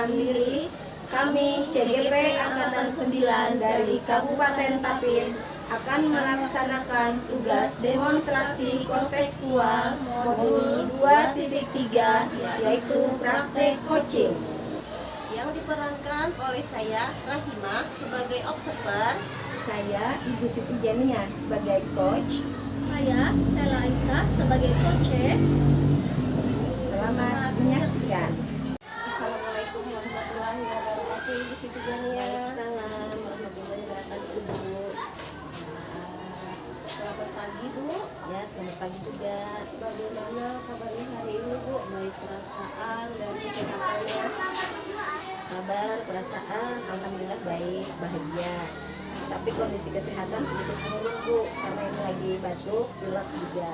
perkenalkan diri, kami CGP Angkatan 9 dari Kabupaten Tapin akan melaksanakan tugas demonstrasi kontekstual modul 2.3 yaitu praktek coaching yang diperankan oleh saya Rahimah sebagai observer, saya Ibu Siti Jania sebagai coach. Saya Sela Aisyah sebagai coach. Selamat menyaksikan. Assalamualaikum warahmatullahi wabarakatuh. Ibu Siti Jania. Waalaikumsalam warahmatullahi wabarakatuh, Bu. Selamat pagi Bu. Ya, selamat pagi juga. Bagaimana kabarnya hari ini Bu? Baik perasaan dan kesehatannya. Kabar, perasaan, alhamdulillah baik, bahagia. Tapi kondisi kesehatan sedikit menurun, Bu, karena ini lagi batuk, pilek juga.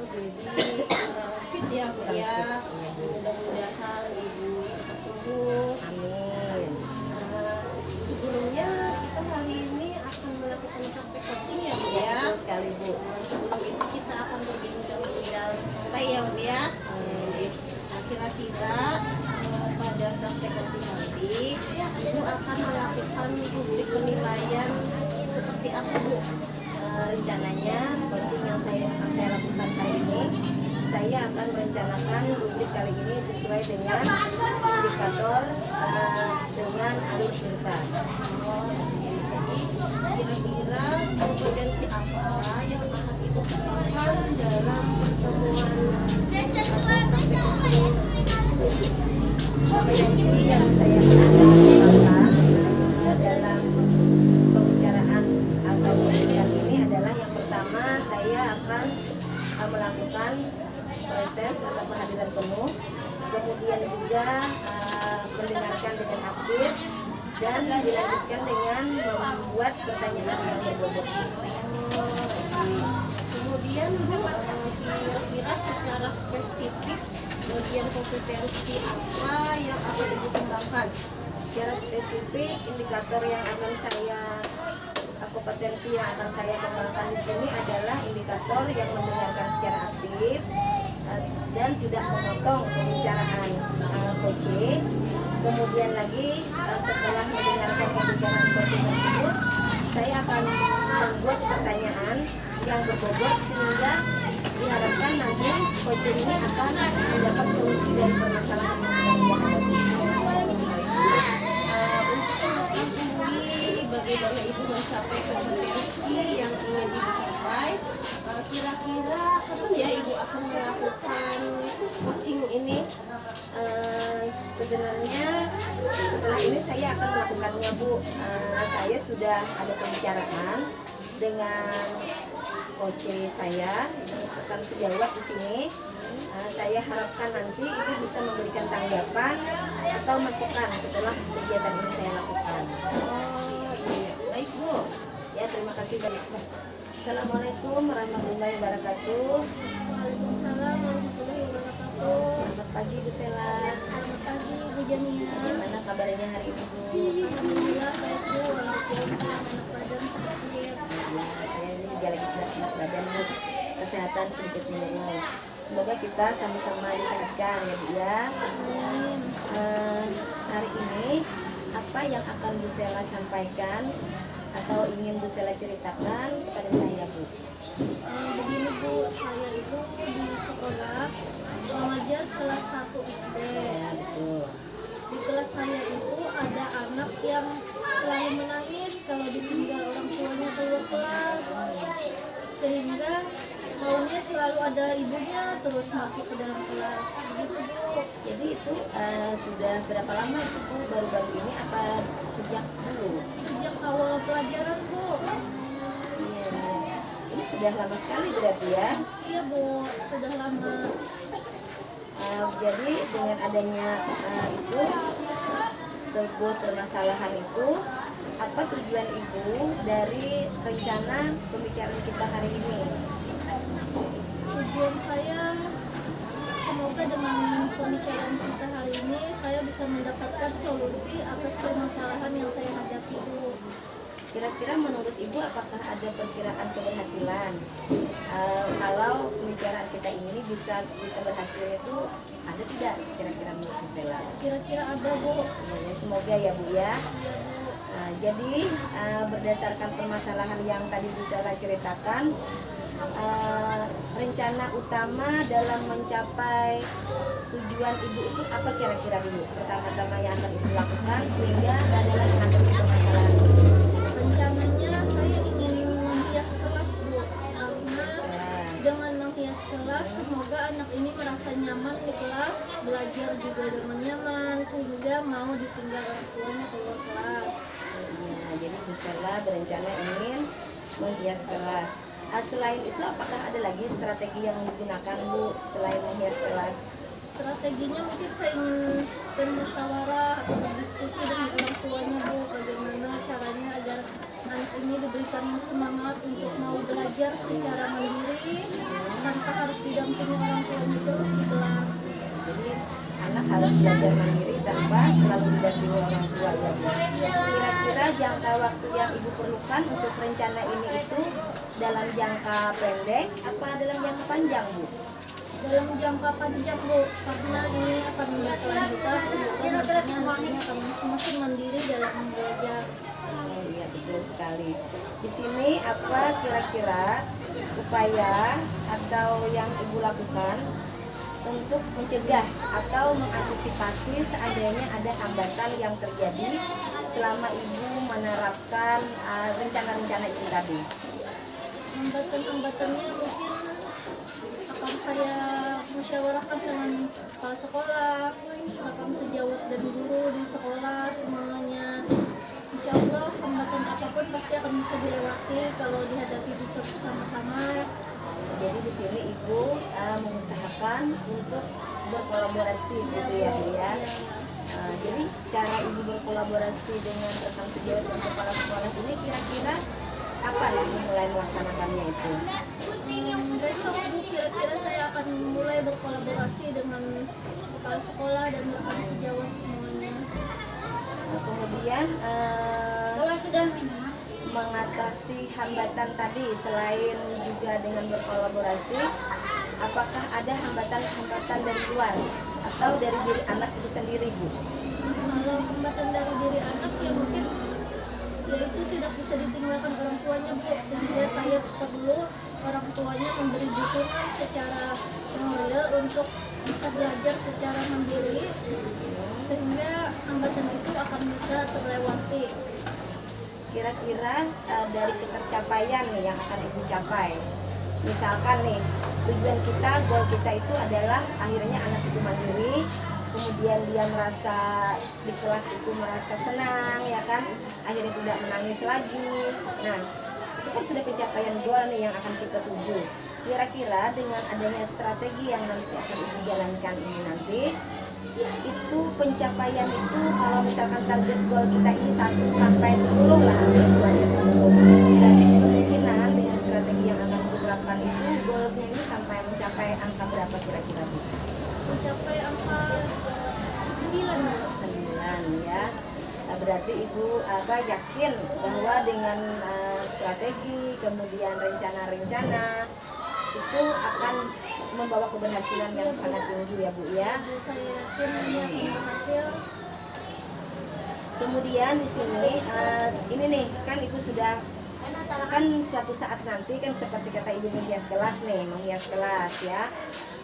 Jadi kurang fit ya Bu ya. Mudah-mudahan Ibu cepat sembuh. Amin. Sebelumnya kita hari ini akan melakukan praktek coaching ya Bu ya. Betul sekali, Bu. Sebelum itu kita akan berbincang-bincang santai ya Bu ya. Nah, kira-kira pada praktek coaching nanti Ibu akan melakukan rubrik penilaian seperti apa Bu? Rencananya coaching yang akan saya lakukan hari ini, saya akan merencanakan rubrik kali ini sesuai dengan indikator dengan alur cerita. Kira-kira kompetensi apa yang akan Ibu kembangkan dalam pertemuan Kompetensi yang saya akan kembangkan dalam pembicaraan atau webinar ini adalah yang pertama, saya akan melakukan presence atau kehadiran penuh, kemudian juga mendengarkan dengan aktif, dan dilanjutkan dengan membuat pertanyaan yang berbobot. Kemudian Bu, kira-kira secara spesifik bagian kompetensi apa yang akan Ibu kembangkan? Secara spesifik, indikator yang akan kompetensi yang akan saya kembangkan di sini adalah indikator yang mendengarkan secara aktif dan tidak memotong pembicaraan coaching. Kemudian lagi setelah mendengarkan pembicaraan coaching tersebut, saya akan membuat pertanyaan yang berbobot sehingga diharapkan nanti coaching ini akan mendapat solusi dari permasalahan yang sedang dihadapi. Bagaimana Ibu mencapai kompetensi yang ingin dicapai? Kira-kira kapan ya Ibu akan melakukan coaching ini? Sebenarnya setelah ini saya akan melakukannya, Bu. Saya sudah ada pembicaraan dengan coach saya yang akan sejawat di sini. Saya harapkan nanti Ibu bisa memberikan tanggapan atau masukan setelah kegiatan ini saya lakukan. Baik Bu. Ya, terima kasih banyak. Assalamualaikum warahmatullahi wabarakatuh. Waalaikumsalam warahmatullahi wabarakatuh. Selamat pagi, Bu Sela. Selamat pagi Bu Jania. Bagaimana kabarnya hari ini, Bu? Alhamdulillah baik Bu, walaupun anak badan sakit. Ya, saya ini juga lagi berat badan, Bu. Kesehatan sedikit menurun. Semoga kita sama-sama disehatkan ya, Bu ya. Hari ini apa yang akan Bu Sela sampaikan atau ingin Bu Sela ceritakan kepada saya, Bu? Begini Bu, saya itu di sekolah mengajar kelas 1 SD. Ya, betul. Di kelas saya itu ada anak yang selalu menangis kalau ditinggal orang tuanya keluar kelas, sehingga maunya selalu ada ibunya terus masuk ke dalam kelas. Begitu Bu. Jadi itu sudah berapa lama itu, Bu? Baru-baru ini apa sejak dulu? Sejak awal pelajaran Bu. Iya, iya. Ini sudah lama sekali berarti ya. Iya Bu, sudah lama. Jadi dengan adanya itu sebuah permasalahan itu, apa tujuan Ibu dari rencana pembicaraan kita hari ini? Tujuan saya semoga dengan pembicaraan kita hari ini saya bisa mendapatkan solusi atas permasalahan yang saya hadapi Bu. Kira-kira menurut Ibu apakah ada perkiraan keberhasilan? Kalau pembicaraan kita ini bisa berhasil itu ada tidak kira-kira menurut Bu Sela? Kira-kira ada Bu. Ya, semoga ya Bu ya. Jadi berdasarkan permasalahan yang tadi Bu Sela ceritakan, rencana utama dalam mencapai tujuan Ibu itu apa kira-kira dulu? Pertama-tama yang akan Ibu lakukan sehingga adalah mengatasi permasalahan ini. Rencananya saya ingin menghias kelas Bu, karena dengan menghias kelas semoga anak ini merasa nyaman di kelas, belajar juga dengan nyaman sehingga mau ditinggal orang tuanya keluar kelas. Ya, jadi Bu Sela berencana ingin menghias kelas. Selain itu apakah ada lagi strategi yang digunakan Bu selain menghias kelas? Strateginya mungkin saya ingin bermusyawarah atau berdiskusi dengan orang tuanya Bu, bagaimana caranya agar anak ini diberikan semangat untuk mau belajar secara mandiri tanpa harus didampingi orang tuanya terus di kelas. Jadi anak harus belajar mandiri tanpa selalu didampingi orang tua ya Bu. Kira-kira jangka waktu yang Ibu perlukan untuk rencana ini itu dalam jangka pendek apa dalam jangka panjang Bu? Dalam jangka panjang Bu, karena ini akan berkelanjutan semoga nantinya anaknya akan semakin mandiri dalam belajar. Oh iya betul sekali. Di sini apa kira-kira upaya atau yang Ibu lakukan untuk mencegah atau mengantisipasi seandainya ada hambatan yang terjadi selama Ibu menerapkan rencana-rencana itu tadi? Hambatan-hambatannya mungkin akan saya musyawarahkan dengan kepala sekolah, akan sejawat dan guru di sekolah semuanya. Insya Allah hambatan apapun pasti akan bisa dilewati kalau dihadapi bisa bersama-sama. Jadi di sini Ibu mengusahakan untuk berkolaborasi gitu ya Bu ya. Jadi cara Ibu berkolaborasi dengan rekan sejawat dan kepala sekolah ini kira-kira kapan Ibu mulai melaksanakannya itu? Besok Bu, kira-kira saya akan mulai berkolaborasi dengan kepala sekolah dan rekan sejawat semuanya. Kemudian mengatasi hambatan tadi selain juga dengan berkolaborasi, apakah ada hambatan-hambatan dari luar atau dari diri anak itu sendiri Bu? Kalau hambatan dari diri anak ya mungkin yaitu tidak bisa ditinggalkan orang tuanya Bu, sehingga saya perlu orang tuanya memberi dukungan secara moral untuk bisa belajar secara mandiri sehingga hambatan itu akan bisa terlewati. Kira-kira dari ketercapaian nih yang akan Ibu capai, misalkan nih tujuan kita, goal kita itu adalah akhirnya anak itu mandiri, kemudian dia merasa di kelas itu merasa senang ya kan, akhirnya tidak menangis lagi. Nah itu kan sudah pencapaian goal nih yang akan kita tuju. Kira-kira dengan adanya strategi yang nanti akan Ibu jalankan ini nanti, itu pencapaian itu kalau misalkan target goal kita ini 1 sampai 10 lah, buatnya 10. Berarti kemungkinan dengan strategi yang akan diterapkan itu goalnya ini sampai mencapai angka berapa kira-kira Bu? Mencapai angka 9. 9 ya. Berarti Ibu yakin bahwa dengan strategi kemudian rencana-rencana itu akan membawa keberhasilan yang sangat tinggi ya Bu ya. Saya yakin dia akan berhasil. Kemudian di sini ini nih kan Ibu sudah kan suatu saat nanti kan seperti kata Ibu menghias kelas ya.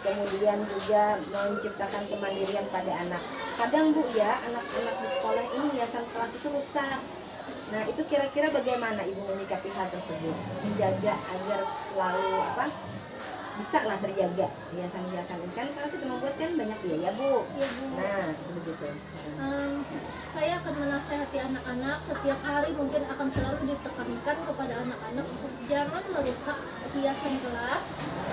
Kemudian juga menciptakan kemandirian pada anak. Kadang Bu ya anak-anak di sekolah ini hiasan kelas itu rusak. Nah itu kira-kira bagaimana Ibu menyikapi hal tersebut, menjaga agar selalu bisa lah terjaga hiasan-hiasan ini kan kalau kita membuat kan banyak biaya Bu. Ya, Bu. Nah begitu. Saya akan menasehati anak-anak setiap hari, mungkin akan selalu ditekankan kepada anak-anak untuk jangan merusak hiasan kelas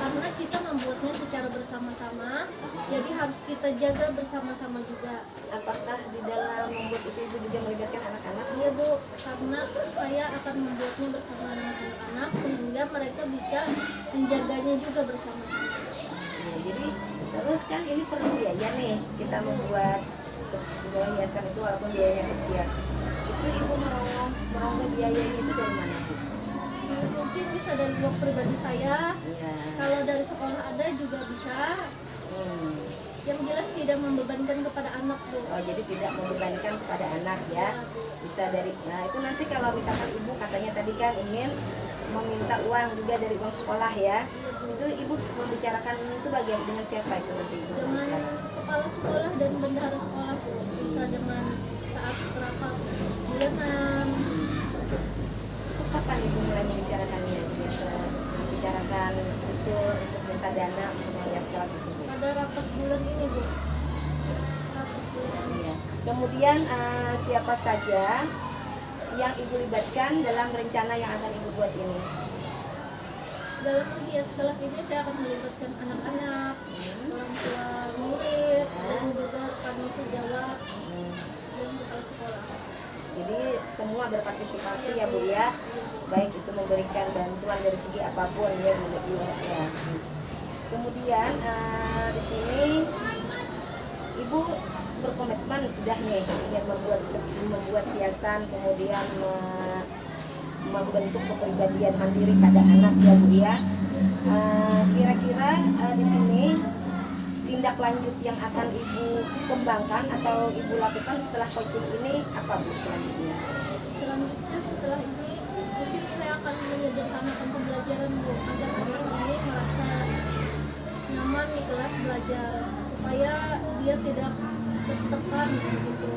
karena kita membuatnya secara bersama-sama, jadi harus kita jaga bersama-sama juga. Apakah di dalam membuat itu Ibu juga melibatkan anak-anak? Iya Bu, karena saya akan membuatnya bersama dengan anak-anak sehingga mereka bisa menjaganya juga bersama-sama. Nah, jadi terus kan ini perlu biaya nih kita membuat sebuah hiasan itu walaupun biayanya kecil. Kita itu ibu mau merongga biayanya itu dari mana Bu? Mungkin bisa dari uang pribadi saya. Iya. Kalau dari sekolah ada juga bisa. Hmm. Yang jelas tidak membebankan kepada anak, Bu. Oh, jadi tidak membebankan kepada anak ya. Bisa dari, nah itu nanti kalau misalkan ibu katanya tadi kan ingin meminta uang juga dari uang sekolah ya, itu ibu membicarakan itu bagian dengan siapa itu nanti ibu Dengan berbicara? kepala sekolah dan bendahara sekolah, Bu. Bisa dengan saat rapat bulanan. Itu kapan ibu mulai membicarakannya? Biasa membicarakan usul untuk minta dana untuk menghias kelas itu Bu? Pada rapat bulan ini, Bu. Rapat bulan ini. Iya. Kemudian siapa saja yang ibu libatkan dalam rencana yang akan ibu buat ini? Dalam menghias kelas ini saya akan melibatkan anak-anak, orang tua murid, dan juga rekan sejawat dan kepala sekolah. Jadi semua berpartisipasi ya Bu ya, baik itu memberikan bantuan dari segi apapun ya Bu ya. Kemudian di sini ibu berkomitmen sudah nih ingin membuat hiasan, kemudian membentuk kepribadian mandiri pada anak ya Bu ya. Kira-kira di sini tindak lanjut yang akan ibu kembangkan atau ibu lakukan setelah coaching ini apa Bu selanjutnya? Selanjutnya setelah ini mungkin saya akan menyederhanakan pembelajaran, Bu, agar anak ini merasa nyaman di kelas belajar supaya dia tidak tertekan gitu.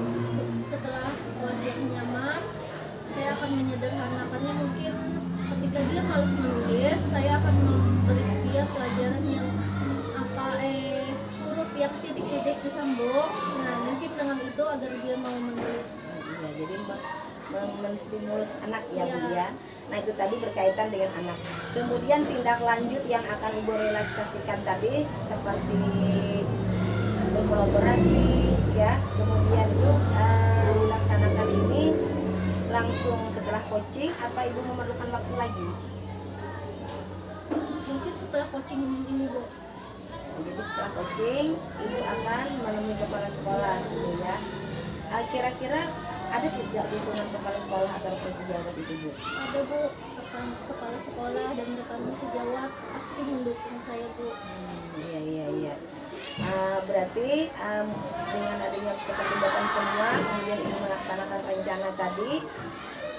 Setelah kelas yang nyaman, saya akan menyederhanakannya. Mungkin ketika dia malas menulis, saya akan memberi dia pelajaran yang huruf yang titik-titik disambung. Nah, mungkin dengan itu agar dia mau menulis. Ya, jadi menstimulus anak ya Bu ya. Nah itu tadi berkaitan dengan anak. Kemudian tindak lanjut yang akan ibu realisasikan tadi seperti berkolaborasi ya. Kemudian itu dilaksanakan ini langsung setelah coaching, apa ibu memerlukan waktu lagi? Mungkin setelah coaching ini, Bu. Jadi setelah coaching ibu akan menemui kepala sekolah gitu ya. Kira-kira ada tidak dukungan kepala sekolah atau rekan sejawat itu Bu? Ada, Bu, rekan kepala sekolah dan rekan sejawat pasti mendukung saya, Bu. Iya. Berarti dengan adanya keterlibatan semua, kemudian ibu melaksanakan rencana tadi.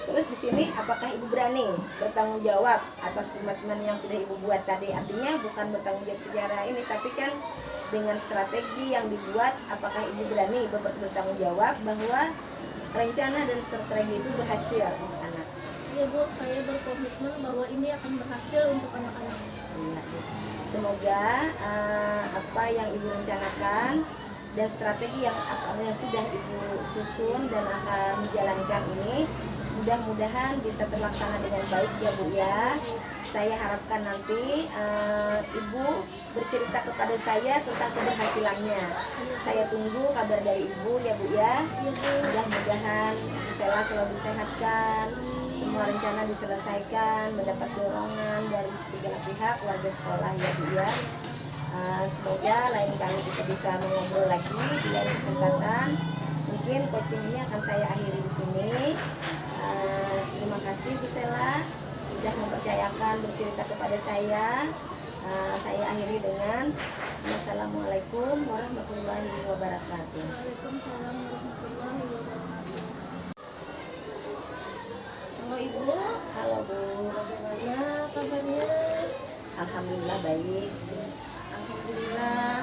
Terus di sini apakah ibu berani bertanggung jawab atas komitmen yang sudah ibu buat tadi? Artinya bukan bertanggung jawab secara ini, tapi kan dengan strategi yang dibuat, apakah ibu berani bertanggung jawab bahwa rencana dan strategi itu berhasil untuk anak? Iya, Bu, saya berkomitmen bahwa ini akan berhasil untuk anak-anak. Iya, Bu. Semoga apa yang ibu rencanakan dan strategi yang sudah ibu susun dan akan menjalankan ini mudah-mudahan bisa terlaksana dengan baik ya Bu ya. Saya harapkan nanti ibu bercerita kepada saya tentang keberhasilannya. Saya tunggu kabar dari ibu ya Bu ya. Mudah-mudahan Bu Sela selalu disehatkan, semua rencana diselesaikan, mendapat dorongan dari segala pihak warga sekolah ya Bu ya. Semoga lain kali kita bisa mengobrol lagi di lain kesempatan. Mungkin coaching ini akan saya akhiri di sini. Terima kasih Bu Sela sudah mempercayakan bercerita kepada saya. Saya akhiri dengan Assalamualaikum warahmatullahi wabarakatuh. Waalaikumsalam warahmatullahi wabarakatuh. Halo Ibu, Halo Bu, bagaimana kabarnya? alhamdulillah baik. Alhamdulillah,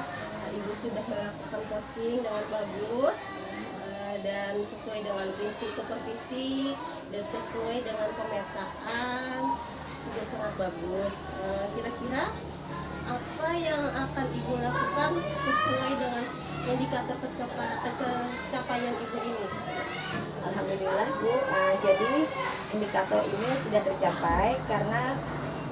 Ibu sudah melakukan coaching dengan bagus dan sesuai dengan prinsip supervisi dan sesuai dengan pemetaan juga sangat bagus. Kira-kira apa yang akan Ibu lakukan sesuai dengan indikator pencapaian Ibu ini? Alhamdulillah Bu, jadi indikator ini sudah tercapai karena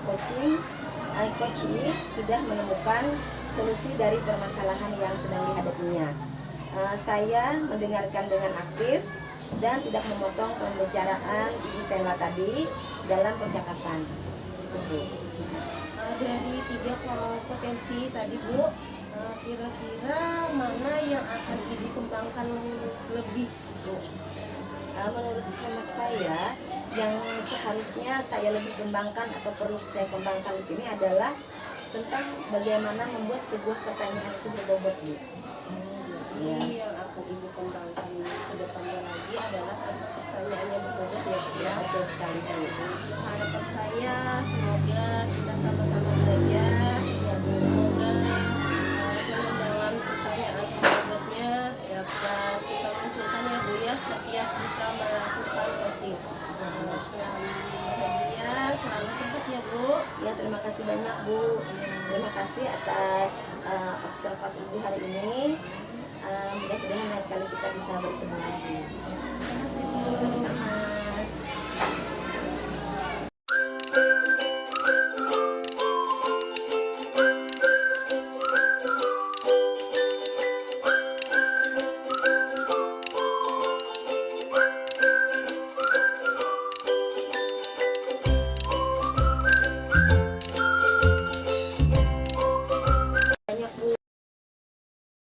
coach ini sudah menemukan solusi dari permasalahan yang sedang dihadapinya. Saya mendengarkan dengan aktif dan tidak memotong pembicaraan Ibu Sela tadi dalam percakapan. Itu Bu. Dari 3 potensi tadi Bu, kira-kira mana yang akan Ibu kembangkan lebih Bu? menurut hemat saya yang seharusnya saya lebih kembangkan atau perlu saya kembangkan di sini adalah tentang bagaimana membuat sebuah pertanyaan itu berbobot, Bu. Ya. Jadi yang akan ibu kembangkan ke depannya lagi adalah pertanyaan yang berbobot ya Bu ya. Betul sekali, Bu. Harapan saya semoga kita sama-sama belajar, semoga pengembangan pertanyaan berbobotnya dapat kita munculkan ya Bu ya setiap kita melakukan coaching. Selalu bahagia, selalu sehat ya Bu. Ya, terima kasih banyak, Bu. Terima kasih atas observasi Ibu hari ini. Mudah-mudahan lain kali kita bisa bertemu lagi.